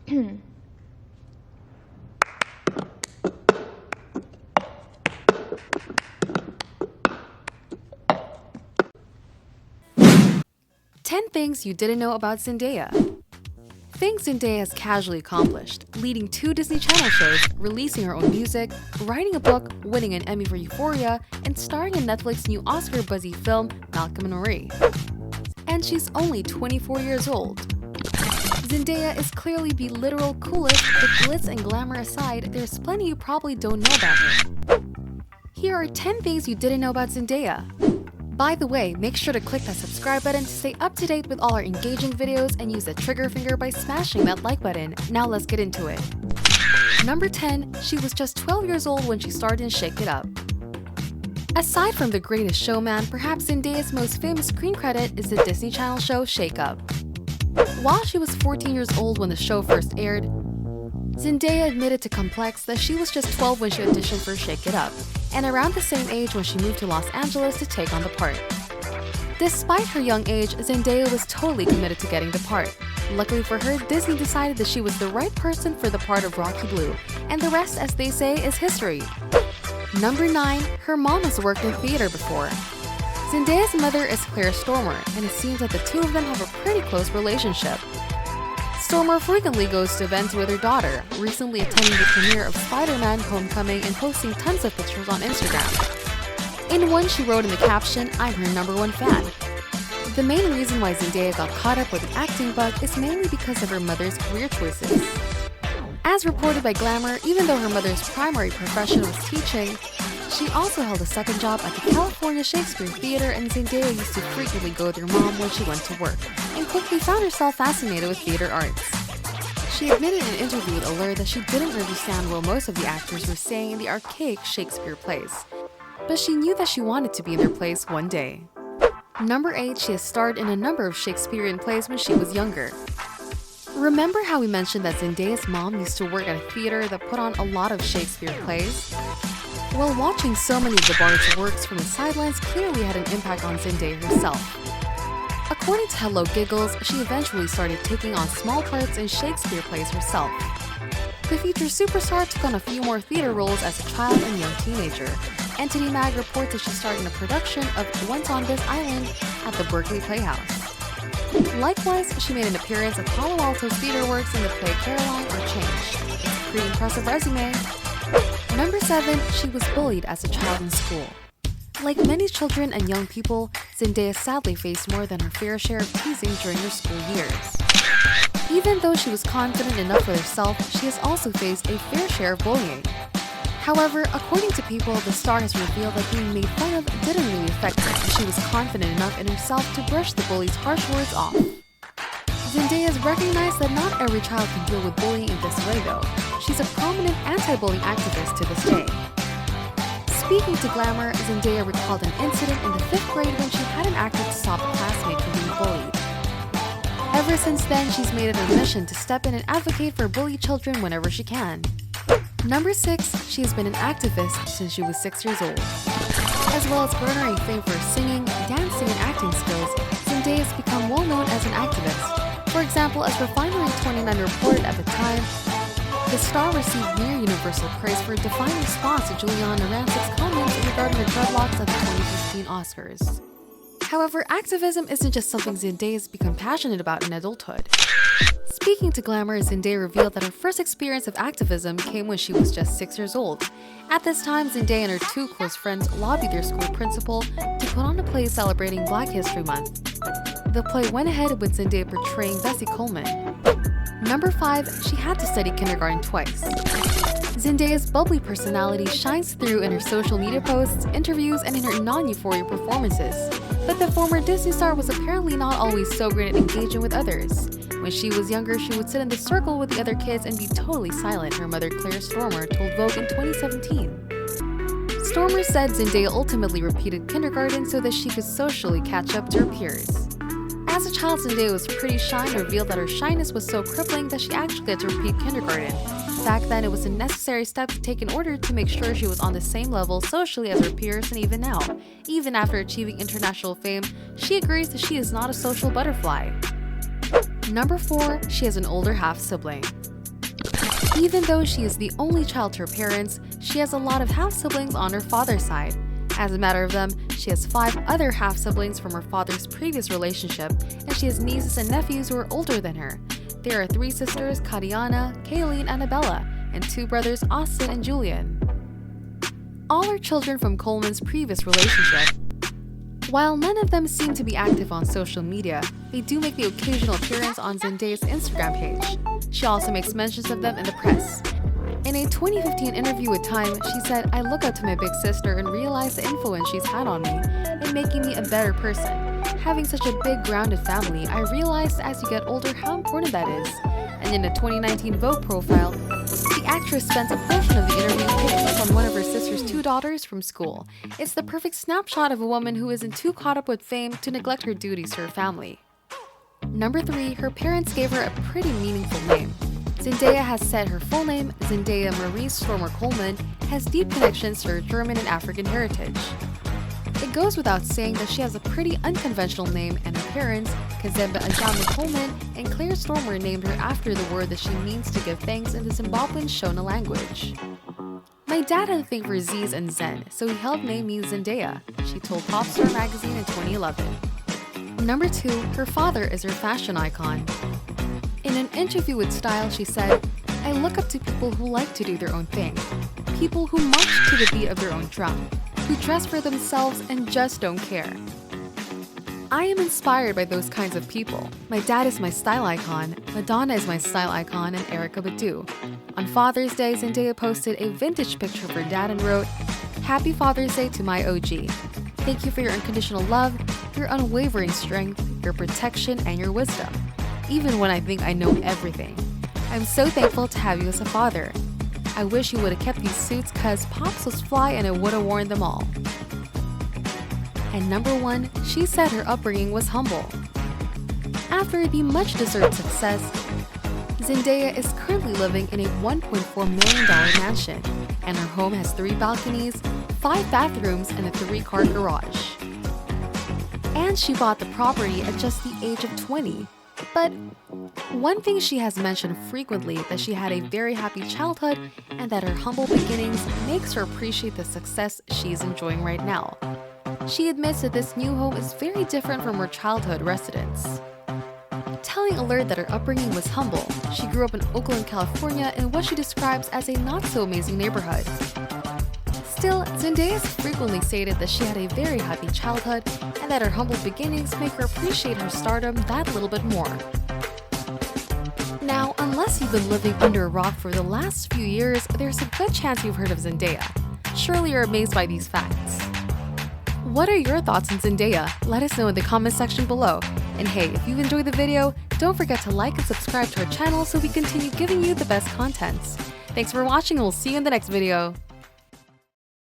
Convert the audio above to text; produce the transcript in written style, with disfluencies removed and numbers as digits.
Ten things you didn't know about Zendaya. Things Zendaya has casually accomplished: leading 2 Disney Channel shows, releasing her own music, writing a book, winning an Emmy for Euphoria, and starring in Netflix's new Oscar-buzzy film, Malcolm and Marie. And she's only 24 years old. Zendaya is clearly the literal coolest, but glitz and glamour aside, there's plenty you probably don't know about her. Here are 10 things you didn't know about Zendaya. By the way, make sure to click that subscribe button to stay up to date with all our engaging videos and use the trigger finger by smashing that like button. Now let's get into it. Number 10. She was just 12 years old when she starred in Shake It Up. Aside from The Greatest Showman, perhaps Zendaya's most famous screen credit is the Disney Channel show Shake Up. While she was 14 years old when the show first aired, Zendaya admitted to Complex that she was just 12 when she auditioned for Shake It Up, and around the same age when she moved to Los Angeles to take on the part. Despite her young age, Zendaya was totally committed to getting the part. Luckily for her, Disney decided that she was the right person for the part of Rocky Blue, and the rest, as they say, is history. Number 9. Her mom has worked in theater before. Zendaya's mother is Claire Stoermer, and it seems that the two of them have a pretty close relationship. Stoermer frequently goes to events with her daughter, recently attending the premiere of Spider-Man: Homecoming and posting tons of pictures on Instagram. In one, she wrote in the caption, "I'm her #1 fan." The main reason why Zendaya got caught up with an acting bug is mainly because of her mother's career choices. As reported by Glamour, even though her mother's primary profession was teaching, she also held a second job at the California Shakespeare Theater, and Zendaya used to frequently go with her mom when she went to work, and quickly found herself fascinated with theater arts. She admitted in an interview with Allure that she didn't understand what most of the actors were saying in the archaic Shakespeare plays, but she knew that she wanted to be in their place one day. Number 8. She has starred in a number of Shakespearean plays when she was younger. Remember how we mentioned that Zendaya's mom used to work at a theater that put on a lot of Shakespeare plays? Well, watching so many of the bard's works from the sidelines clearly had an impact on Zendaya herself. According to Hello Giggles, she eventually started taking on small parts in Shakespeare plays herself. The future superstar took on a few more theater roles as a child and young teenager. Entity Mag reports that she starred in a production of Once on This Island at the Berkeley Playhouse. Likewise, she made an appearance at Palo Alto's Theater Works in the play Caroline or Change. It's a pretty impressive resume. Number 7. She was bullied as a child in school. Like many children and young people, Zendaya sadly faced more than her fair share of teasing during her school years. Even though she was confident enough with herself, she has also faced a fair share of bullying. However, according to People, the star has revealed that being made fun of didn't really affect her, and she was confident enough in herself to brush the bully's harsh words off. Zendaya has recognized that not every child can deal with bullying in this way though. She's a prominent anti-bullying activist to this day. Speaking to Glamour, Zendaya recalled an incident in the 5th grade when she hadn't acted to stop a classmate from being bullied. Ever since then, she's made it a mission to step in and advocate for bullied children whenever she can. Number 6. She has been an activist since she was 6 years old. As well as garnering fame for her singing, dancing, and acting skills, Zendaya has become well known as an activist. For example, as Refinery 29 reported at the time, the star received near universal praise for a defiant response to Juliana Rancic's comments regarding her dreadlocks at the 2015 Oscars. However, activism isn't just something Zendaya has become passionate about in adulthood. Speaking to Glamour, Zendaya revealed that her first experience of activism came when she was just 6 years old. At this time, Zendaya and her 2 close friends lobbied their school principal to put on a play celebrating Black History Month. The play went ahead with Zendaya portraying Vacchi Coleman. Number 5. She had to study kindergarten twice. Zendaya's bubbly personality shines through in her social media posts, interviews, and in her non-Euphoria performances. But the former Disney star was apparently not always so great at engaging with others. When she was younger, she would sit in the circle with the other kids and be totally silent, her mother Claire Stoermer told Vogue in 2017. Stoermer said Zendaya ultimately repeated kindergarten so that she could socially catch up to her peers. As a child, Zendaya was pretty shy and revealed that her shyness was so crippling that she actually had to repeat kindergarten. Back then, it was a necessary step to take in order to make sure she was on the same level socially as her peers, and even now, even after achieving international fame, she agrees that she is not a social butterfly. Number 4. She has an older half-sibling. Even though she is the only child to her parents, she has a lot of half-siblings on her father's side. As a matter of them, she has 5 other half-siblings from her father's previous relationship, and she has nieces and nephews who are older than her. There are 3 sisters, Katiana, Kayleen, and Abella, and 2 brothers, Austin and Julian. All are children from Coleman's previous relationship. While none of them seem to be active on social media, they do make the occasional appearance on Zendaya's Instagram page. She also makes mentions of them in the press. In a 2015 interview with Time, she said, "I look up to my big sister and realize the influence she's had on me in making me a better person. Having such a big, grounded family, I realized as you get older how important that is." And in a 2019 Vogue profile, the actress spends a portion of the interview picking up on one of her sister's 2 daughters from school. It's the perfect snapshot of a woman who isn't too caught up with fame to neglect her duties to her family. Number 3, her parents gave her a pretty meaningful name. Zendaya has said her full name, Zendaya Maree Stoermer Coleman, has deep connections to her German and African heritage. It goes without saying that she has a pretty unconventional name, and her parents, Kazemba Ajami Coleman and Claire Stoermer, named her after the word that she means to give thanks in the Zimbabwean Shona language. "My dad had a thing for Z's and Zen, so he helped name me Zendaya," she told Popstar magazine in 2011. Number 2, her father is her fashion icon. In an interview with Style, she said, "I look up to people who like to do their own thing. People who march to the beat of their own drum, who dress for themselves and just don't care. I am inspired by those kinds of people. My dad is my style icon, Madonna is my style icon, and Erykah Badu." On Father's Day, Zendaya posted a vintage picture of her dad and wrote, "Happy Father's Day to my OG. Thank you for your unconditional love, your unwavering strength, your protection, and your wisdom. Even when I think I know everything. I'm so thankful to have you as a father. I wish you would have kept these suits cause Pops was fly and I would have worn them all." And number 1, she said her upbringing was humble. After the much-deserved success, Zendaya is currently living in a $1.4 million mansion, and her home has 3 balconies, 5 bathrooms, and a 3-car garage. And she bought the property at just the age of 20. But one thing she has mentioned frequently that she had a very happy childhood and that her humble beginnings makes her appreciate the success she's enjoying right now. She admits that this new home is very different from her childhood residence. Telling Alert that her upbringing was humble, she grew up in Oakland, California in what she describes as a not-so-amazing neighborhood. Still, Zendaya has frequently stated that she had a very happy childhood and that her humble beginnings make her appreciate her stardom that little bit more. Now, unless you've been living under a rock for the last few years, there's a good chance you've heard of Zendaya. Surely you're amazed by these facts. What are your thoughts on Zendaya? Let us know in the comment section below. And hey, if you enjoyed the video, don't forget to like and subscribe to our channel so we continue giving you the best contents. Thanks for watching and we'll see you in the next video.